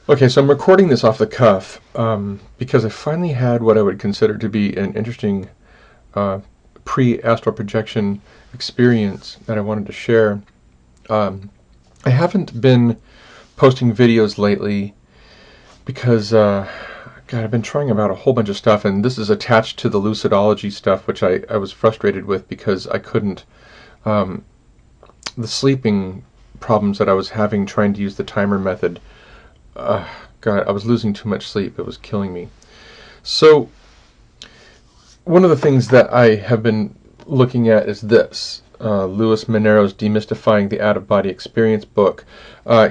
Okay, so I'm recording this off the cuff because I finally had what I would consider to be an interesting uh, pre-astral projection experience that I wanted to share. Um, I haven't been posting videos lately because, God, I've been trying about a whole bunch of stuff, and this is attached to the Lucidology stuff, which I was frustrated with because I couldn't. Um, the sleeping problems that I was having trying to use the timer method. Uh, God, I was losing too much sleep. It was killing me. So one of the things that I have been looking at is this. Louis Monero's Demystifying the Out-of-Body Experience book.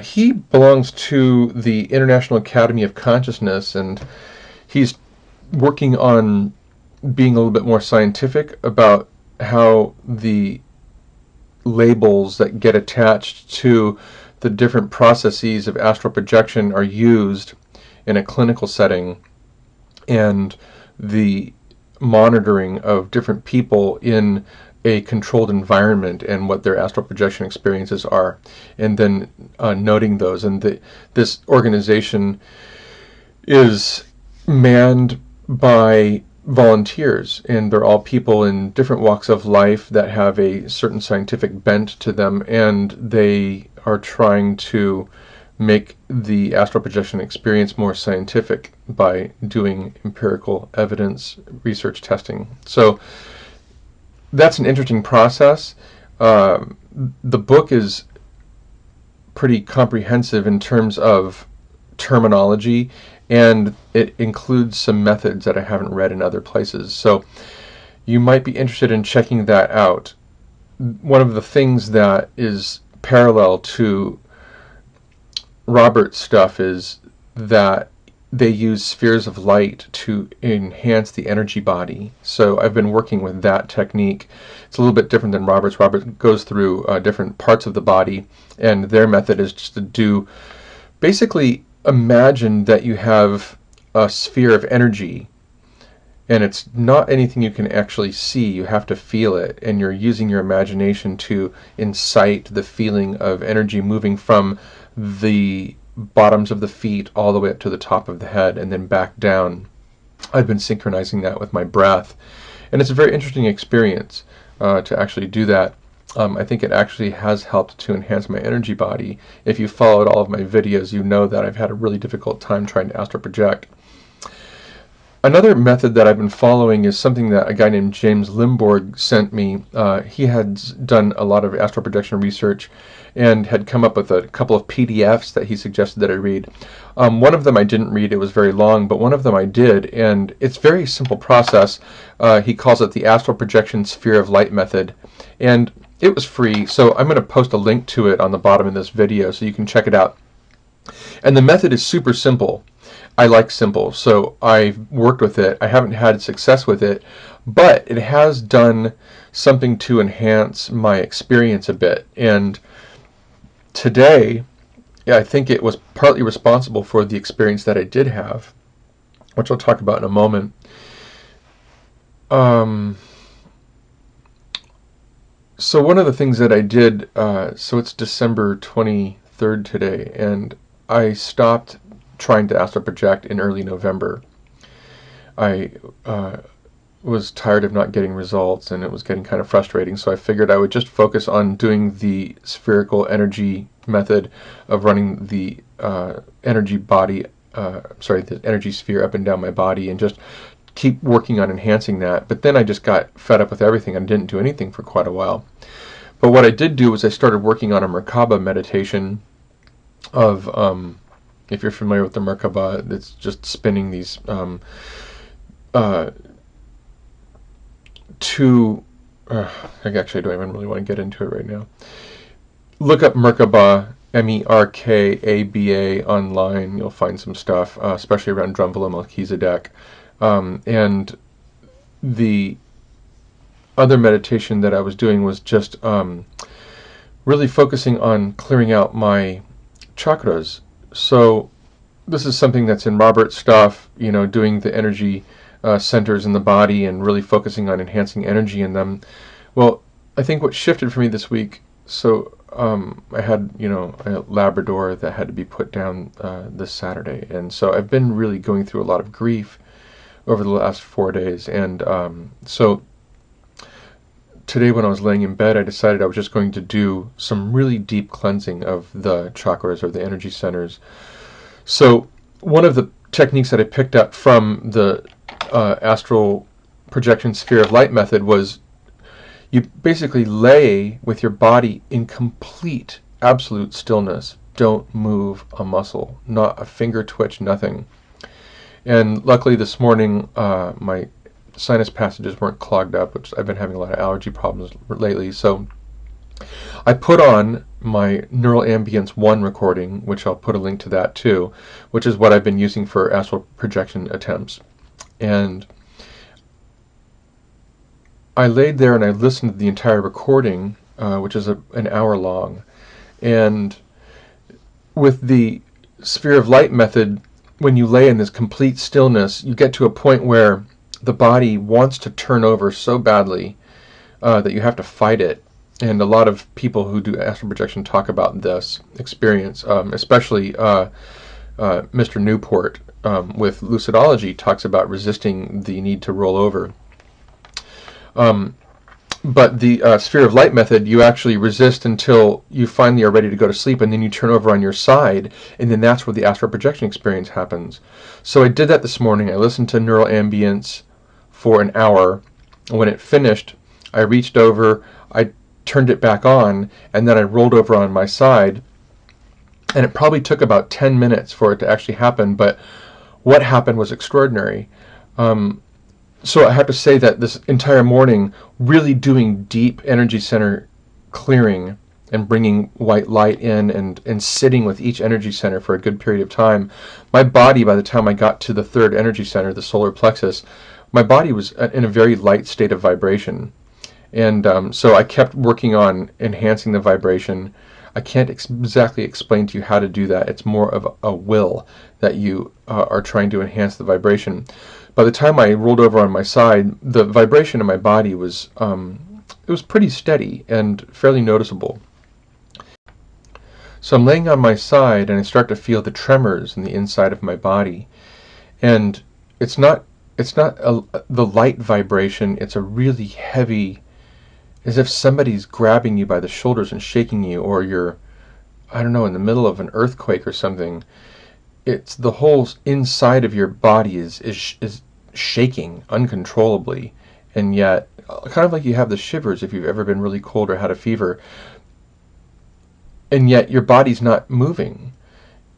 He belongs to the International Academy of Consciousness, and he's working on being a little bit more scientific about how the labels that get attached to the different processes of astral projection are used in a clinical setting, and the monitoring of different people in a controlled environment and what their astral projection experiences are, and then noting those. And this organization is manned by volunteers, and they're all people in different walks of life that have a certain scientific bent to them, and they are trying to make the astral projection experience more scientific by doing empirical evidence research testing. So that's an interesting process. The book is pretty comprehensive in terms of terminology, and it includes some methods that I haven't read in other places. So you might be interested in checking that out. One of the things that is parallel to Robert's stuff is that they use spheres of light to enhance the energy body. So I've been working with that technique. It's a little bit different than Robert's. Robert goes through different parts of the body, and their method is just to do basically imagine that you have a sphere of energy, and it's not anything you can actually see. You have to feel it, and you're using your imagination to incite the feeling of energy moving from the bottoms of the feet all the way up to the top of the head and then back down. I've been synchronizing that with my breath, and it's a very interesting experience to actually do that. I think it actually has helped to enhance my energy body. If you followed all of my videos, you know that I've had a really difficult time trying to astral project. Another method that I've been following is something that a guy named James Limborg sent me. He had done a lot of astral projection research and had come up with a couple of PDFs that he suggested that I read. One of them I didn't read, it was very long, but one of them I did, and it's a very simple process. He calls it the Astral Projection Sphere of Light Method, and it was free, so I'm going to post a link to it on the bottom of this video so you can check it out. And the method is super simple. I like simple, so I've worked with it. I haven't had success with it, but it has done something to enhance my experience a bit. And today, I think it was partly responsible for the experience that I did have, which I'll talk about in a moment. So one of the things that I did, so it's December 23rd today, and I stopped trying to astral project in early November. I was tired of not getting results, and it was getting kind of frustrating, so I figured I would just focus on doing the spherical energy method of running the energy body, the energy sphere up and down my body, and just keep working on enhancing that. But then I just got fed up with everything and didn't do anything for quite a while. But what I did do was I started working on a Merkaba meditation of, if you're familiar with the Merkaba, it's just spinning these actually I don't even really want to get into it right now. Look up Merkaba, Merkaba online. You'll find some stuff, especially around Drumvilla Melchizedek. And the other meditation that I was doing was just really focusing on clearing out my chakras. So this is something that's in Robert's stuff, doing the energy centers in the body and really focusing on enhancing energy in them. Well, I think what shifted for me this week, so I had, a Labrador that had to be put down this Saturday, and so I've been really going through a lot of grief over the last 4 days, and so today when I was laying in bed, I decided I was just going to do some really deep cleansing of the chakras or the energy centers. So one of the techniques that I picked up from the astral projection sphere of light method was you basically lay with your body in complete, absolute stillness. Don't move a muscle, not a finger twitch, nothing. And luckily this morning, my sinus passages weren't clogged up, which I've been having a lot of allergy problems lately. So I put on my Neural Ambience 1 recording, which I'll put a link to that too, which is what I've been using for astral projection attempts. And I laid there and I listened to the entire recording, which is an hour long. And with the sphere of light method, when you lay in this complete stillness, you get to a point where the body wants to turn over so badly that you have to fight it. And a lot of people who do astral projection talk about this experience, especially Mr. Newport with Lucidology talks about resisting the need to roll over. But the sphere of light method, you actually resist until you finally are ready to go to sleep, and then you turn over on your side, and then that's where the astral projection experience happens. So I did that this morning. I listened to Neural Ambience for an hour. When it finished, I reached over, I turned it back on, and then I rolled over on my side. And it probably took about 10 minutes for it to actually happen, but what happened was extraordinary. So I have to say that this entire morning, really doing deep energy center clearing and bringing white light in and sitting with each energy center for a good period of time, my body, by the time I got to the third energy center, the solar plexus, my body was in a very light state of vibration. And so I kept working on enhancing the vibration. I can't exactly explain to you how to do that. It's more of a will that you are trying to enhance the vibration. By the time I rolled over on my side, the vibration in my body was it was pretty steady and fairly noticeable. So I'm laying on my side and I start to feel the tremors in the inside of my body, and it's not the light vibration. It's a really heavy, as if somebody's grabbing you by the shoulders and shaking you, or you're, I don't know, in the middle of an earthquake or something. It's the whole inside of your body is shaking uncontrollably, and yet kind of like you have the shivers if you've ever been really cold or had a fever, and yet your body's not moving.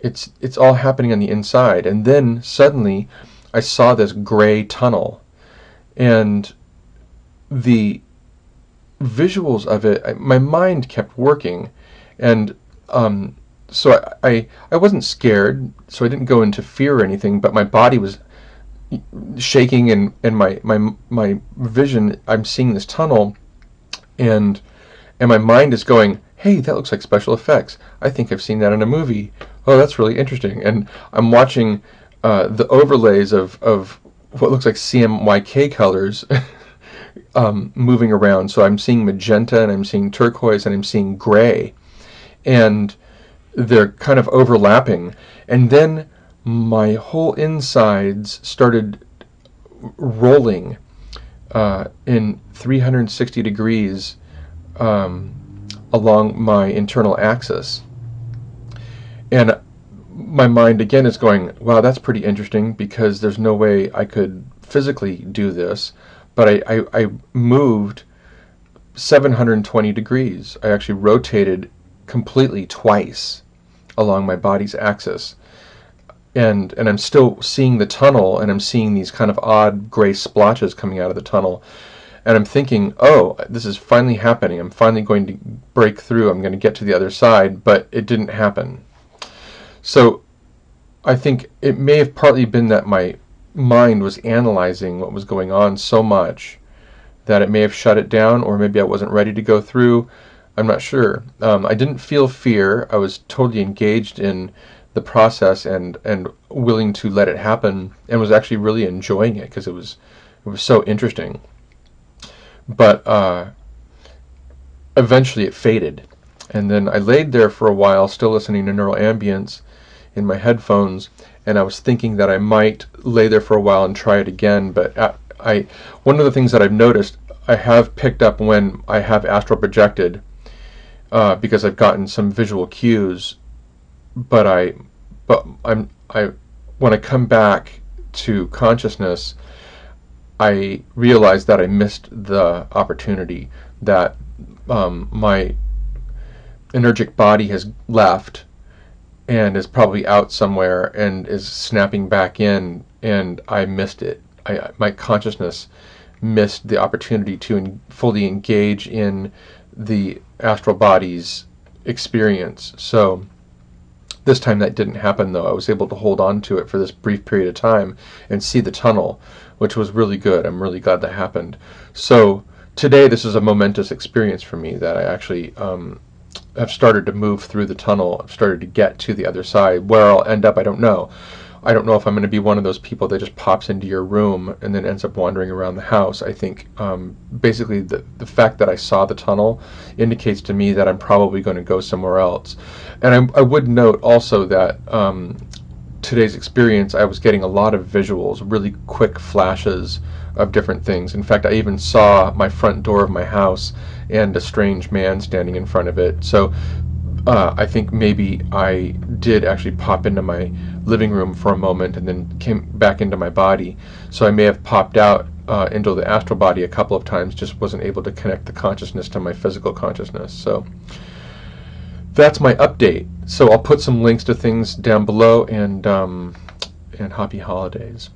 It's all happening on the inside. And then suddenly I saw this gray tunnel, and the visuals of it, my mind kept working, and so I wasn't scared, so I didn't go into fear or anything, but my body was shaking, and my vision, I'm seeing this tunnel, and my mind is going, hey, that looks like special effects. I think I've seen that in a movie. Oh, that's really interesting. And I'm watching the overlays of what looks like CMYK colors moving around. So I'm seeing magenta, and I'm seeing turquoise, and I'm seeing gray, and they're kind of overlapping. And then my whole insides started rolling in 360 degrees along my internal axis. And my mind again is going, wow, that's pretty interesting, because there's no way I could physically do this. But I moved 720 degrees. I actually rotated completely twice along my body's axis. And I'm still seeing the tunnel, and I'm seeing these kind of odd gray splotches coming out of the tunnel. And I'm thinking, oh, this is finally happening. I'm finally going to break through. I'm going to get to the other side, but it didn't happen. So I think it may have partly been that my mind was analyzing what was going on so much that it may have shut it down, or maybe I wasn't ready to go through. I'm not sure. I didn't feel fear. I was totally engaged in the process and willing to let it happen, and was actually really enjoying it because it was so interesting. But eventually it faded, And then I laid there for a while, still listening to neural ambience in my headphones, and I was thinking that I might lay there for a while and try it again. But one of the things that I've noticed, I have picked up when I have astral projected, because I've gotten some visual cues. But when I come back to consciousness, I realize that I missed the opportunity, that my energic body has left and is probably out somewhere and is snapping back in, and I missed it. My consciousness missed the opportunity to fully engage in the astral body's experience. So this time that didn't happen, though. I was able to hold on to it for this brief period of time and see the tunnel, which was really good. I'm really glad that happened. So today this is a momentous experience for me, that I actually have started to move through the tunnel. I've started to get to the other side. Where I'll end up, I don't know. I don't know if I'm going to be one of those people that just pops into your room and then ends up wandering around the house. I think basically the fact that I saw the tunnel indicates to me that I'm probably going to go somewhere else. And I would note also that today's experience, I was getting a lot of visuals, really quick flashes of different things. In fact, I even saw my front door of my house and a strange man standing in front of it. So I think maybe I did actually pop into my living room for a moment and then came back into my body. So I may have popped out into the astral body a couple of times, just wasn't able to connect the consciousness to my physical consciousness. So that's my update. So I'll put some links to things down below, and happy holidays.